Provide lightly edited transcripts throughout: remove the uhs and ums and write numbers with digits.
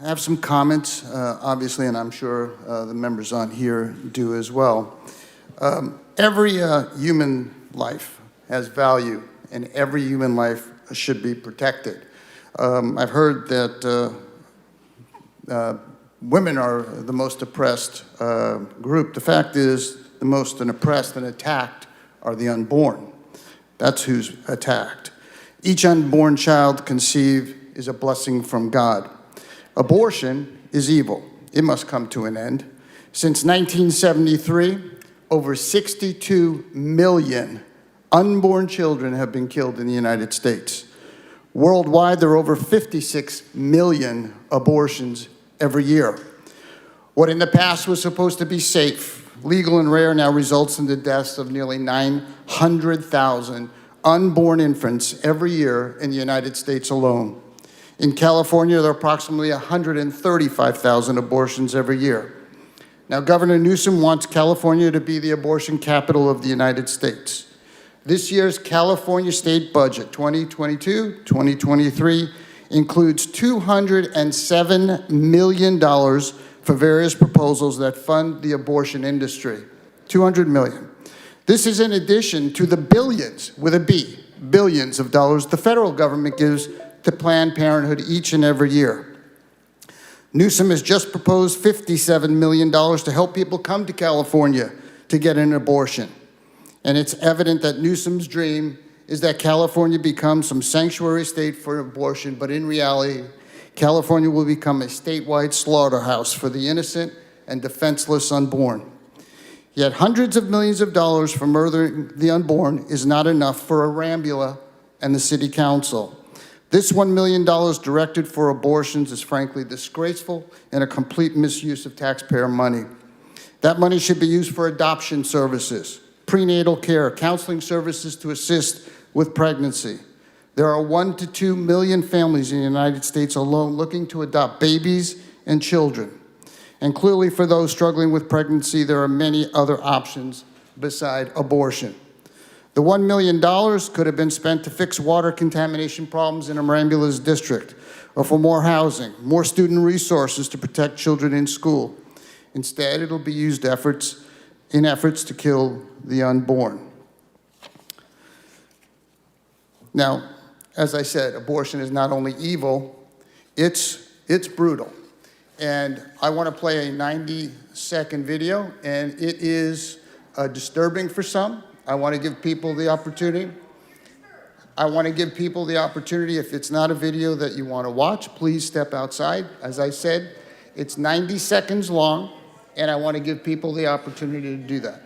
I have some comments, obviously, and I'm sure the members on here do as well. Every human life has value, and every human life should be protected. I've heard that women are the most oppressed group. The fact is, the most oppressed and attacked are the unborn. That's who's attacked. Each unborn child conceived is a blessing from God. Abortion is evil. It must come to an end. Since 1973, over 62 million unborn children have been killed in the United States. Worldwide, there are over 56 million abortions every year. What in the past was supposed to be safe, legal, and rare now results in the deaths of nearly 900,000 unborn infants every year in the United States alone. In California, there are approximately 135,000 abortions every year. Now, Governor Newsom wants California to be the abortion capital of the United States. This year's California state budget, 2022-2023, includes $207 million for various proposals that fund the abortion industry. $200 million. This is in addition to the billions, with a B, billions of dollars the federal government gives to Planned Parenthood each and every year. Newsom has just proposed $57 million to help people come to California to get an abortion. And it's evident that Newsom's dream is that California becomes some sanctuary state for abortion, but in reality, California will become a statewide slaughterhouse for the innocent and defenseless unborn. Yet hundreds of millions of dollars for murdering the unborn is not enough for a Rambula and the City Council. This $1 million directed for abortions is frankly disgraceful and a complete misuse of taxpayer money. That money should be used for adoption services, prenatal care, counseling services to assist with pregnancy. There are 1 to 2 million families in the United States alone looking to adopt babies and children. And clearly for those struggling with pregnancy, there are many other options beside abortion. The $1 million could have been spent to fix water contamination problems in Rambula's district, or for more housing, more student resources to protect children in school. Instead, it'll be used in efforts to kill the unborn. Now, as I said, abortion is not only evil, it's brutal. And I want to play a 90-second video, and it is disturbing for some. I want to give people the opportunity. If it's not a video that you want to watch, please step outside. As I said, it's 90 seconds long, and I want to give people the opportunity to do that.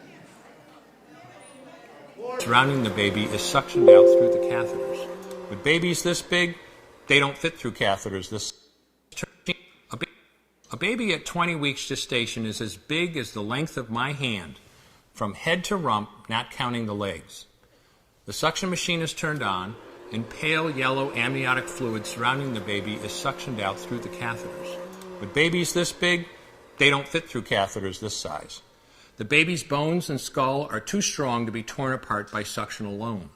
Surrounding the baby is suctioned out through the catheters. With babies this big, they don't fit through catheters this. A baby at 20 weeks gestation is as big as the length of my hand, from head to rump, not counting the legs. The suction machine is turned on, and pale yellow amniotic fluid surrounding the baby is suctioned out through the catheters. With babies this big, they don't fit through catheters this size. The baby's bones and skull are too strong to be torn apart by suction alone.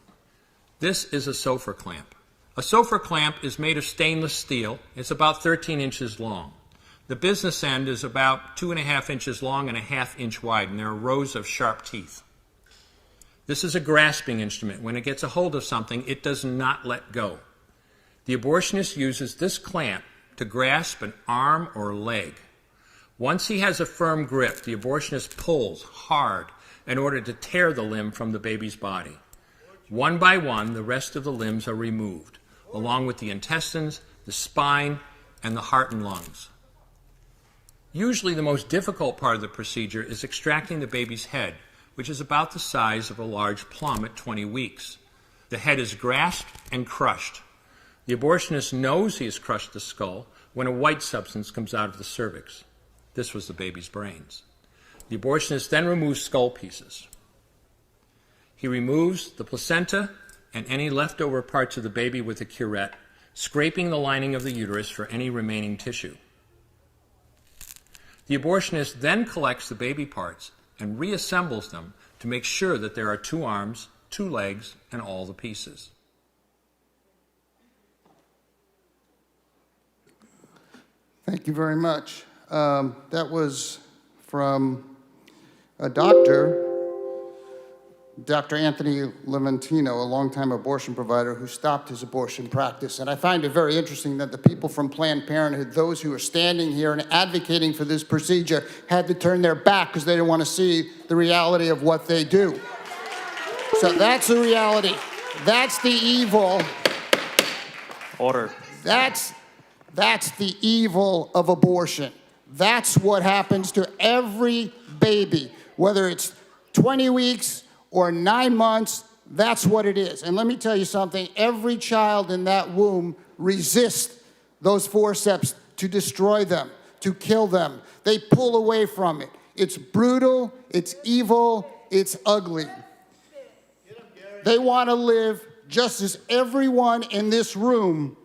This is a SOFR clamp. A SOFR clamp is made of stainless steel. It's about 13 inches long. The business end is about 2.5 inches long and 1/2 inch wide, and there are rows of sharp teeth. This is a grasping instrument. When it gets a hold of something, it does not let go. The abortionist uses this clamp to grasp an arm or leg. Once he has a firm grip, the abortionist pulls hard in order to tear the limb from the baby's body. One by one, the rest of the limbs are removed, along with the intestines, the spine, and the heart and lungs. Usually the most difficult part of the procedure is extracting the baby's head, which is about the size of a large plum at 20 weeks. The head is grasped and crushed. The abortionist knows he has crushed the skull when a white substance comes out of the cervix. This was the baby's brains. The abortionist then removes skull pieces. He removes the placenta and any leftover parts of the baby with a curette, scraping the lining of the uterus for any remaining tissue. The abortionist then collects the baby parts and reassembles them to make sure that there are 2 arms, 2 legs, and all the pieces. Thank you very much. That was from a doctor, Dr. Anthony Levantino, a longtime abortion provider who stopped his abortion practice. And I find it very interesting that the people from Planned Parenthood, those who are standing here and advocating for this procedure, had to turn their back because they didn't want to see the reality of what they do. So that's the reality. That's the evil. Order. That's the evil of abortion. That's what happens to every baby, whether it's 20 weeks or 9 months, that's what it is. And let me tell you something, every child in that womb resists those forceps to destroy them, to kill them. They pull away from it. It's brutal, it's evil, it's ugly. They want to live just as everyone in this room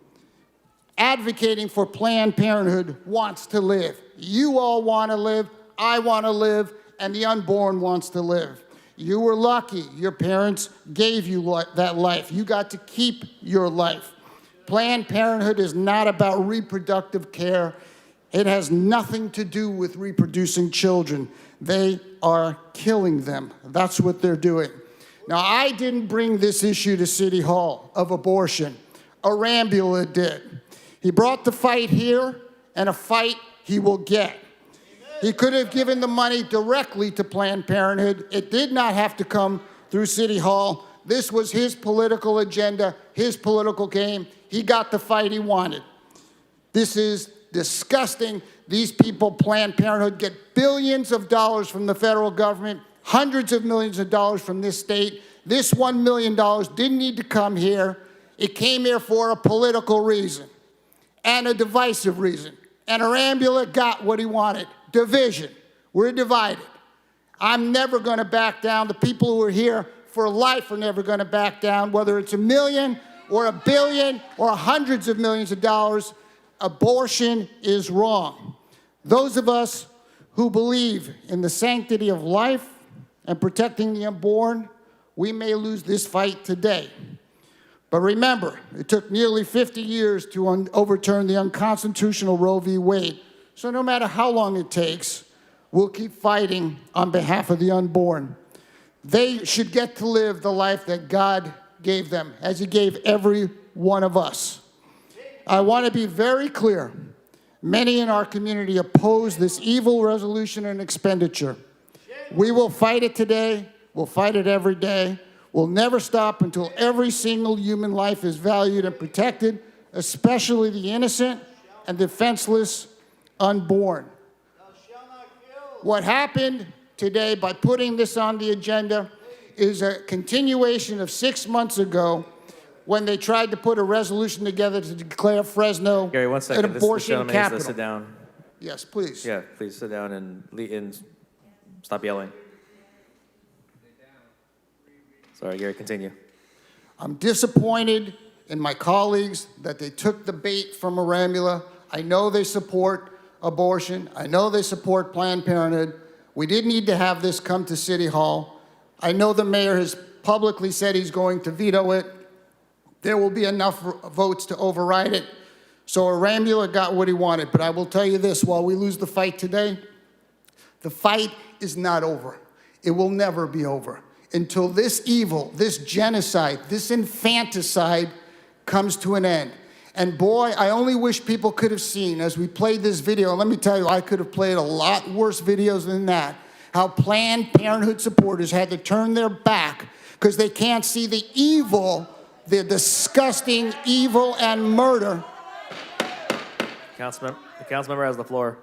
advocating for Planned Parenthood wants to live. You all want to live, I want to live, and the unborn wants to live. You were lucky. Your parents gave you that life. You got to keep your life. Planned Parenthood is not about reproductive care. It has nothing to do with reproducing children. They are killing them. That's what they're doing. Now, I didn't bring this issue to City Hall of abortion. Arambula did. He brought the fight here, and a fight he will get. He could have given the money directly to Planned Parenthood. It did not have to come through City Hall. This was his political agenda, his political game. He got the fight he wanted. This is disgusting. These people, Planned Parenthood, get billions of dollars from the federal government, hundreds of millions of dollars from this state. This $1 million didn't need to come here. It came here for a political reason and a divisive reason. And Arambula got what he wanted. Division. We're divided. I'm never going to back down. The people who are here for life are never going to back down, whether it's $1 million or $1 billion or hundreds of millions of dollars. Abortion is wrong. Those of us who believe in the sanctity of life and protecting the unborn, we may lose this fight today. But remember, it took nearly 50 years to overturn the unconstitutional Roe v. Wade. So no matter how long it takes, we'll keep fighting on behalf of the unborn. They should get to live the life that God gave them, as he gave every one of us. I want to be very clear. Many in our community oppose this evil resolution and expenditure. We will fight it today. We'll fight it every day. We'll never stop until every single human life is valued and protected, especially the innocent and defenseless unborn. What happened today by putting this on the agenda is a continuation of 6 months ago when they tried to put a resolution together to declare Fresno Gary, 1 second. an abortion This capital. sit down. Yes, please. Yeah, please sit down and stop yelling. Sorry, Gary, continue. I'm disappointed in my colleagues that they took the bait from Arambula. I know they support abortion. I know they support Planned Parenthood. We didn't need to have this come to City Hall. I know the mayor has publicly said he's going to veto it. There will be enough votes to override it. So Arambula got what he wanted. But I will tell you this, while we lose the fight today, the fight is not over. It will never be over until this evil, this genocide, this infanticide comes to an end. And boy, I only wish people could have seen as we played this video, and let me tell you, I could have played a lot worse videos than that, how Planned Parenthood supporters had to turn their back because they can't see the evil, the disgusting evil and murder. The council member has the floor.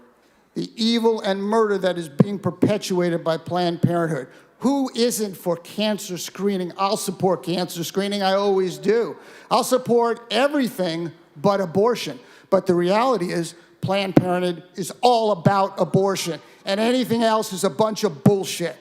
The evil and murder that is being perpetuated by Planned Parenthood. Who isn't for cancer screening? I'll support cancer screening, I always do. I'll support everything but abortion. But the reality is, Planned Parenthood is all about abortion, and anything else is a bunch of bullshit.